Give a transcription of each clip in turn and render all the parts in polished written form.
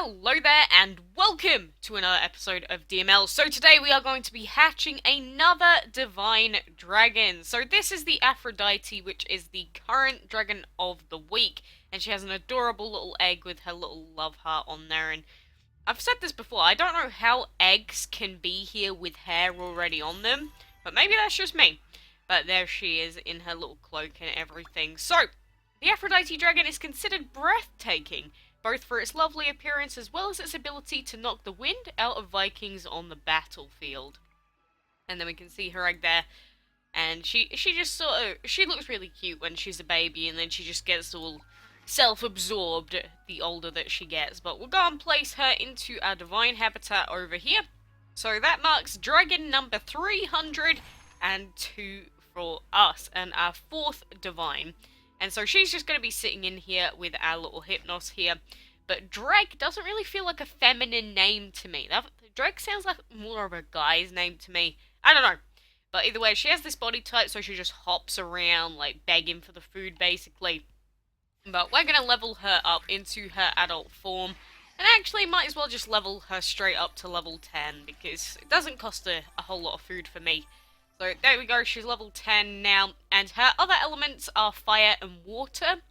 Hello there and welcome to another episode of DML. So today we are going to be hatching another divine dragon. So this is the Aphrodite, which is the current dragon of the week. And she has an adorable little egg with her little love heart on there. And I've said this before, I don't know how eggs can be here with hair already on them. But maybe that's just me. But there she is in her little cloak and everything. So, the Aphrodite dragon is considered breathtaking, both for its lovely appearance as well as its ability to knock the wind out of Vikings on the battlefield. And then we can see her egg there, and she just she looks really cute when she's a baby, and then she just gets all self-absorbed the older that she gets. But we'll go and place her into our divine habitat over here. So that marks dragon number 302 for us, and our fourth divine. And so she's just going to be sitting in here with our little Hypnos here. But Dreg doesn't really feel like a feminine name to me. Dreg sounds like more of a guy's name to me. I don't know. But either way, she has this body type, so she just hops around, like, begging for the food, basically. But we're going to level her up into her adult form. And actually, might as well just level her straight up to level 10, because it doesn't cost a whole lot of food for me. So there we go, she's level 10 now, and her other elements are fire and water.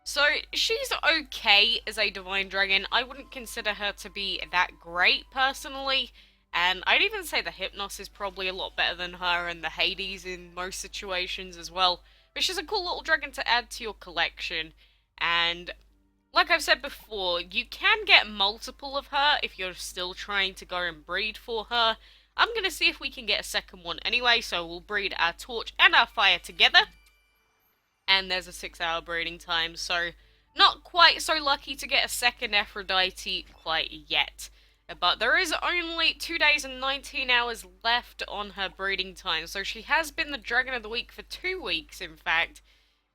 So she's okay as a divine dragon. I wouldn't consider her to be that great personally, and I'd even say the Hypnos is probably a lot better than her, and the Hades in most situations as well. But she's a cool little dragon to add to your collection, and like I've said before, you can get multiple of her if you're still trying to go and breed for her. I'm going to see if we can get a second one anyway, so we'll breed our torch and our fire together. And there's a 6-hour breeding time, so not quite so lucky to get a second Aphrodite quite yet. But there is only 2 days and 19 hours left on her breeding time, so she has been the dragon of the week for 2 weeks, in fact.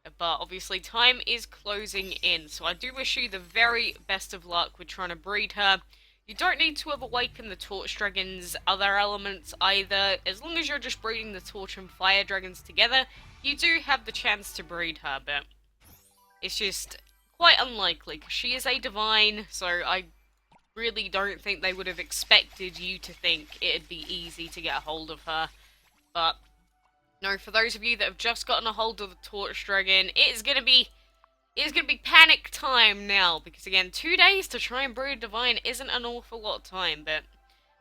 But obviously time is closing in, so I do wish you the very best of luck with trying to breed her. You don't need to have awakened the Torch Dragon's other elements either. As long as you're just breeding the Torch and Fire Dragons together, you do have the chance to breed her, but it's just quite unlikely, because she is a divine, so I really don't think they would have expected you to think it'd be easy to get a hold of her. But, no, for those of you that have just gotten a hold of the Torch Dragon, it's gonna be panic time now, because again, 2 days to try and breed a divine isn't an awful lot of time, but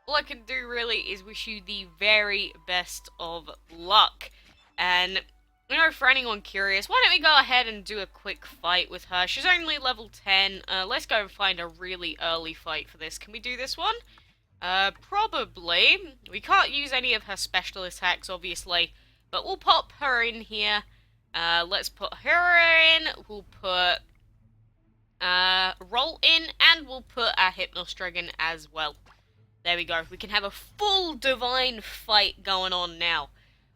all I can do really is wish you the very best of luck. And, you know, for anyone curious, why don't we go ahead and do a quick fight with her? She's only level 10, let's go and find a really early fight for this. Can we do this one? Probably. We can't use any of her special attacks, obviously, but we'll pop her in here. Let's put her in, we'll put Roll in, and we'll put our Hypnos Dragon as well. There we go, we can have a full divine fight going on now.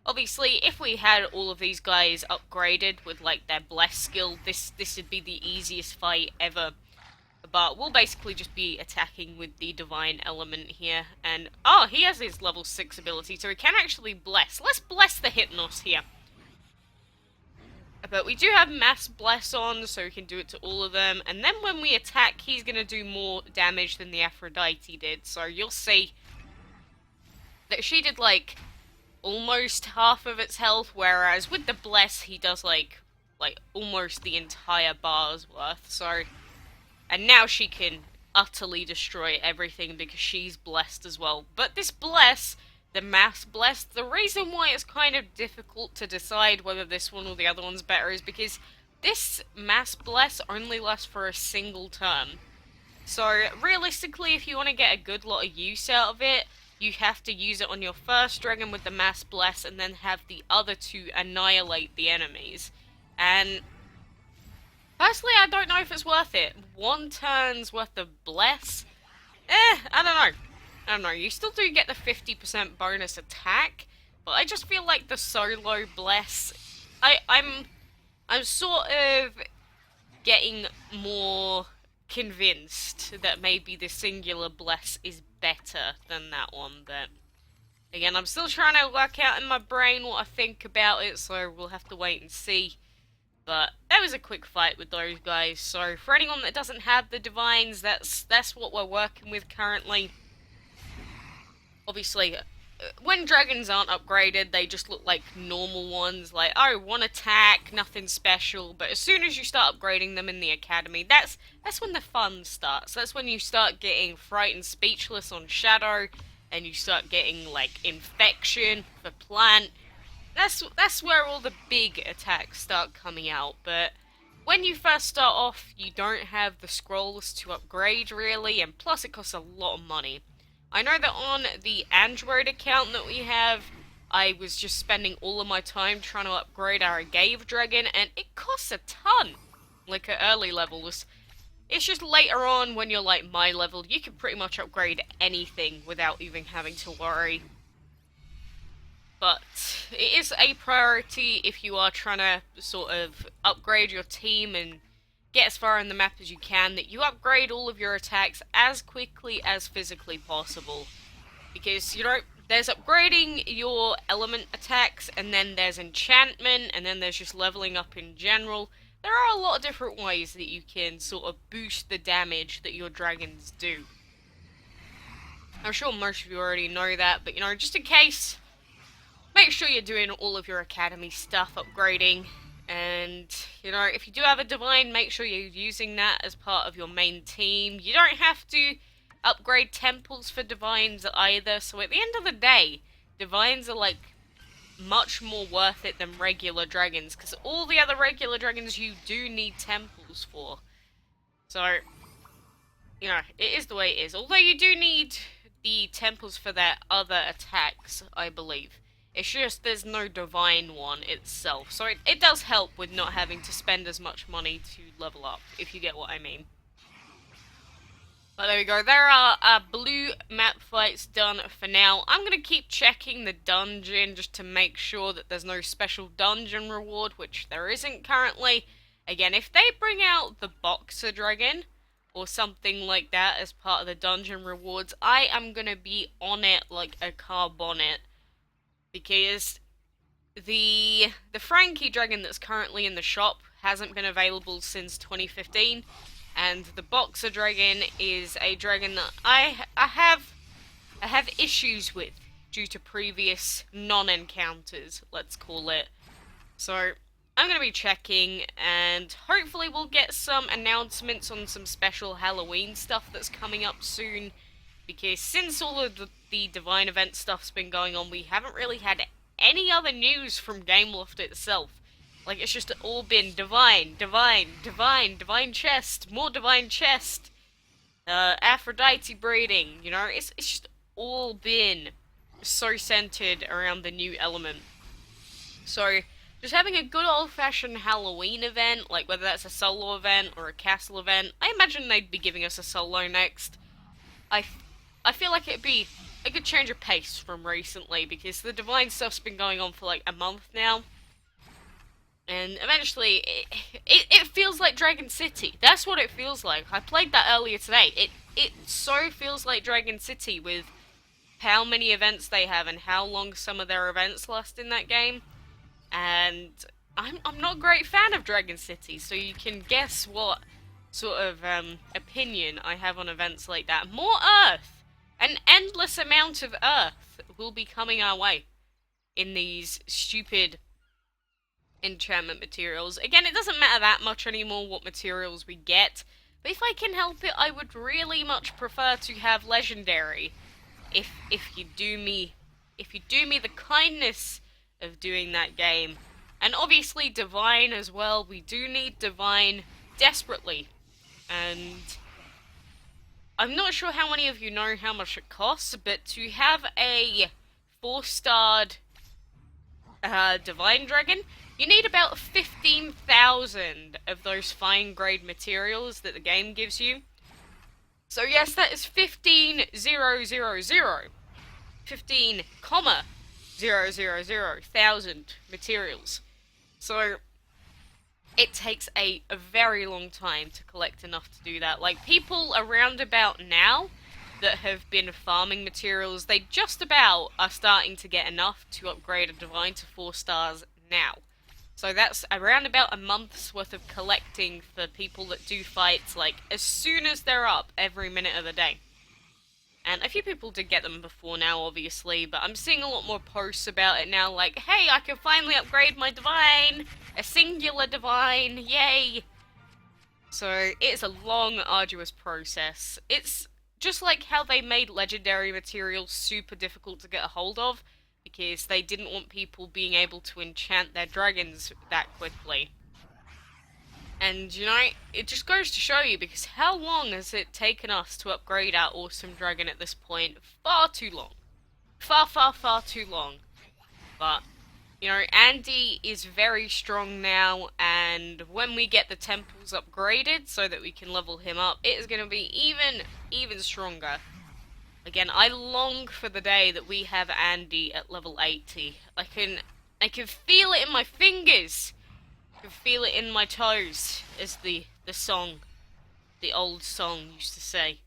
Obviously, if we had all of these guys upgraded with, like, their Bless skill, this would be the easiest fight ever. But we'll basically just be attacking with the divine element here. And, oh, he has his level 6 ability, so he can actually bless. Let's bless the Hypnos here. But we do have mass bless on, so we can do it to all of them. And then when we attack, he's going to do more damage than the Aphrodite did. So you'll see that she did, like, almost half of its health. Whereas with the bless, he does, like almost the entire bar's worth. So, and now she can utterly destroy everything because she's blessed as well. But this bless, the mass bless, the reason why it's kind of difficult to decide whether this one or the other one's better is because this mass bless only lasts for a single turn. So realistically, if you want to get a good lot of use out of it, you have to use it on your first dragon with the mass bless and then have the other two annihilate the enemies. And personally, I don't know if it's worth it. 1 turn's worth of bless? I don't know. I don't know, you still do get the 50% bonus attack, but I just feel like the solo bless, I'm sort of getting more convinced that maybe the singular bless is better than that one, but again, I'm still trying to work out in my brain what I think about it, so we'll have to wait and see. But that was a quick fight with those guys. So for anyone that doesn't have the divines, that's what we're working with currently. Obviously, when dragons aren't upgraded, they just look like normal ones, like, oh, one attack, nothing special. But as soon as you start upgrading them in the academy, that's when the fun starts. That's when you start getting frightened speechless on Shadow, and you start getting, like, infection for plant. That's where all the big attacks start coming out. But when you first start off, you don't have the scrolls to upgrade, really, and plus it costs a lot of money. I know that on the Android account that we have, I was just spending all of my time trying to upgrade our Gave Dragon, and it costs a ton, like at early levels. It's just later on, when you're like my level, you can pretty much upgrade anything without even having to worry. But it is a priority if you are trying to sort of upgrade your team and get as far in the map as you can, that you upgrade all of your attacks as quickly as physically possible. Because, you know, there's upgrading your element attacks, and then there's enchantment, and then there's just leveling up in general. There are a lot of different ways that you can sort of boost the damage that your dragons do. I'm sure most of you already know that, but, you know, just in case, make sure you're doing all of your academy stuff, upgrading. And, you know, if you do have a divine, make sure you're using that as part of your main team. You don't have to upgrade temples for divines either. So at the end of the day, divines are, like, much more worth it than regular dragons. Because all the other regular dragons you do need temples for. So, you know, it is the way it is. Although you do need the temples for their other attacks, I believe. It's just there's no divine one itself. So it does help with not having to spend as much money to level up, if you get what I mean. But there we go. There are our blue map fights done for now. I'm going to keep checking the dungeon just to make sure that there's no special dungeon reward, which there isn't currently. Again, if they bring out the Boxer Dragon or something like that as part of the dungeon rewards, I am going to be on it like a car bonnet. Because the Frankie Dragon that's currently in the shop hasn't been available since 2015, and the Boxer Dragon is a dragon that I have issues with due to previous non-encounters, let's call it. So I'm going to be checking, and hopefully we'll get some announcements on some special Halloween stuff that's coming up soon. Because since all of the Divine event stuff's been going on, we haven't really had any other news from Gameloft itself. Like, it's just all been Divine, Divine, Divine, Divine Chest, more Divine Chest, Aphrodite breeding, you know? It's just all been so centered around the new element. So, just having a good old-fashioned Halloween event, like whether that's a solo event or a castle event. I imagine they'd be giving us a solo next. I feel like it'd be a good change of pace from recently, because the Divine stuff's been going on for like a month now. And eventually, it feels like Dragon City. That's what it feels like. I played that earlier today. It so feels like Dragon City with how many events they have and how long some of their events last in that game. And I'm not a great fan of Dragon City, so you can guess what sort of opinion I have on events like that. More Earth! An endless amount of Earth will be coming our way in these stupid enchantment materials. Again, it doesn't matter that much anymore what materials we get, but if I can help it, I would really much prefer to have legendary. If you do me the kindness of doing that game. And obviously divine as well. We do need divine desperately. And I'm not sure how many of you know how much it costs, but to have a 4-starred Divine Dragon, you need about 15,000 of those fine grade materials that the game gives you. So yes, that is 15,000. 15, 000,000 materials. So it takes a very long time to collect enough to do that. Like, people around about now that have been farming materials, they just about are starting to get enough to upgrade a divine to 4 stars now. So that's around about a month's worth of collecting for people that do fights, like, as soon as they're up, every minute of the day. And a few people did get them before now, obviously, but I'm seeing a lot more posts about it now, like, hey, I can finally upgrade my divine! A singular divine, yay! So, it's a long, arduous process. It's just like how they made legendary materials super difficult to get a hold of, because they didn't want people being able to enchant their dragons that quickly. And, you know, it just goes to show you, because how long has it taken us to upgrade our awesome dragon at this point? Far too long. Far, far, far too long. But, you know, Andy is very strong now, and when we get the temples upgraded so that we can level him up, it is going to be even stronger. Again, I long for the day that we have Andy at level 80. I can feel it in my fingers. I can feel it in my toes, as the old song used to say.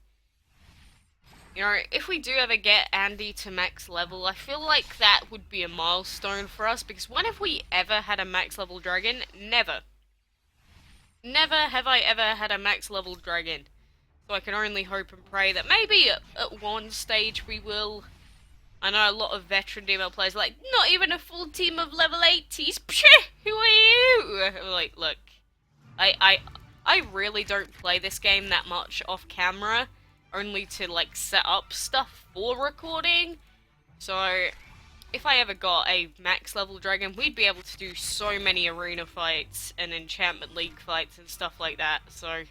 You know, if we do ever get Andy to max level, I feel like that would be a milestone for us, because when have we ever had a max level dragon? Never. Never have I ever had a max level dragon. So I can only hope and pray that maybe at one stage we will. I know a lot of veteran DML players are like, not even a full team of level 80s. Pshh, who are you? I'm like, look, I really don't play this game that much off camera, only to like set up stuff for recording. So if I ever got a max level dragon, we'd be able to do so many arena fights and enchantment league fights and stuff like that. So,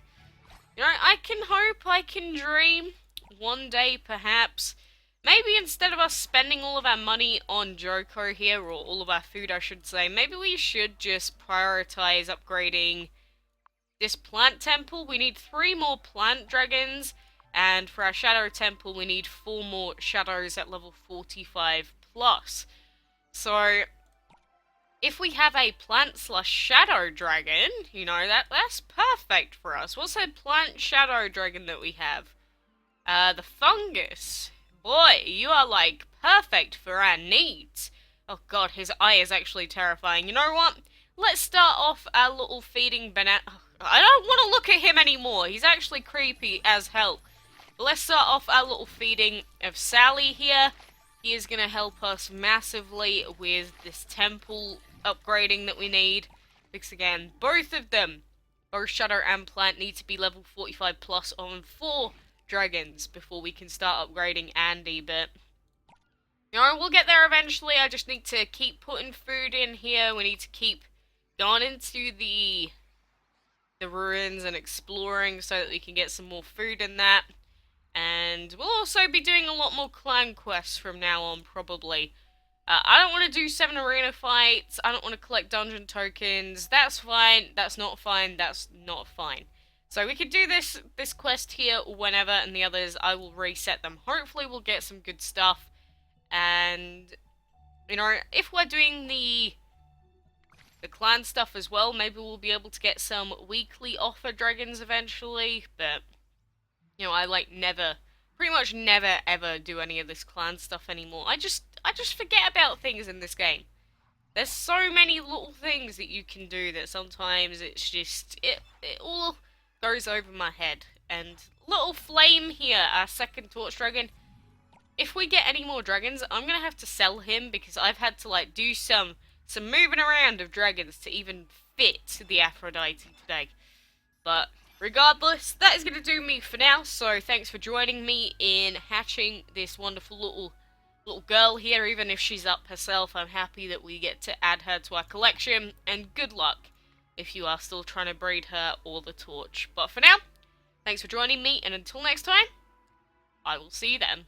you know, I can hope, I can dream, one day perhaps. Maybe instead of us spending all of our money on Joko here, or all of our food I should say, maybe we should just prioritize upgrading this plant temple. We need 3 more plant dragons, and for our shadow temple we need 4 more shadows at level 45 plus. So, if we have a plant/shadow dragon, you know, that's perfect for us. What's that plant/shadow dragon that we have? The fungus. Boy, you are, like, perfect for our needs. Oh god, his eye is actually terrifying. You know what? Let's start off our little feeding banana. I don't want to look at him anymore. He's actually creepy as hell. But let's start off our little feeding of Sally here. He is going to help us massively with this temple upgrading that we need. Because again, both of them, both Shadow and Plant, need to be level 45 plus on 4 dragons before we can start upgrading Andy, but you know, we'll get there eventually. I just need to keep putting food in here. We need to keep going into the ruins and exploring so that we can get some more food in that. And we'll also be doing a lot more clan quests from now on, probably. I don't want to do 7 arena fights. I don't want to collect dungeon tokens. That's fine. That's not fine. That's not fine. So we can do this quest here whenever, and the others I will reset them. Hopefully we'll get some good stuff. And, you know, if we're doing the clan stuff as well, maybe we'll be able to get some weekly offer dragons eventually. But, you know, I like pretty much never ever do any of this clan stuff anymore. I just forget about things in this game. There's so many little things that you can do that sometimes it's just, it all goes over my head. And little Flame here, our second torch dragon. If we get any more dragons, I'm gonna have to sell him, because I've had to like do some moving around of dragons to even fit the Aphrodite today. But regardless, that is gonna do me for now. So thanks for joining me in hatching this wonderful little girl here. Even if she's up herself, I'm happy that we get to add her to our collection. And good luck if you are still trying to breed her or the torch. But for now, thanks for joining me, and until next time, I will see you then.